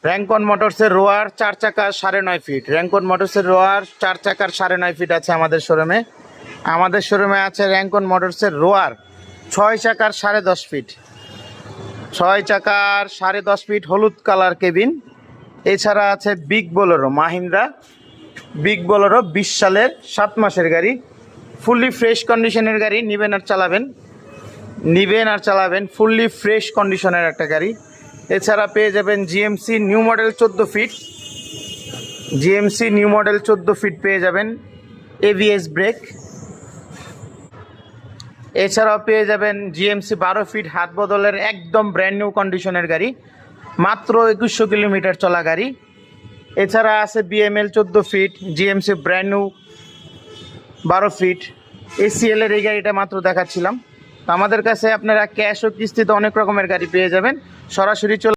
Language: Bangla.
র্যাঙ্কন মোটরসের রোয়ার 4 চাকার 9.5 ফিট। র্যাঙ্কন মোটরসের রোয়ার 4 চাকার 9.5 ফিট আছে আমাদের শোরুমে। আমাদের শোরুমে আছে র্যাঙ্কন মোটরসের রোয়ার 6 চাকার 10.5 ফিট। 6 চাকার 10.5 ফিট হলুদ কালার কেবিন। এছাড়া আছে big Bolero, Mahindra big Bolero 20 সালের 7 মাসের গাড়ি, ফুললি ফ্রেশ কন্ডিশনের গাড়ি। নিবেন আর চালাবেন ফুললি ফ্রেশ কন্ডিশনের একটা গাড়ি। এছাড়া পেয়ে যাবেন GMC new model 14 feet. GMC new model 14 feet পেয়ে যাবেন, এবিএস ব্রেক। এছাড়াও পেয়ে যাবেন জিএমসি 12 ফিট হাত বদলের একদম ব্র্যান্ড নিউ কন্ডিশনের গাড়ি, মাত্র 2100 কিলোমিটার চলা গাড়ি। এছাড়া আছে BML 14 feet, GMC brand new 12 feet. এসিএলের এই গাড়িটা মাত্র দেখাচ্ছিলাম। তো আমাদের কাছে আপনারা ক্যাশ ও কিস্তিতে অনেক রকমের গাড়ি পেয়ে যাবেন। সরাসরি চলে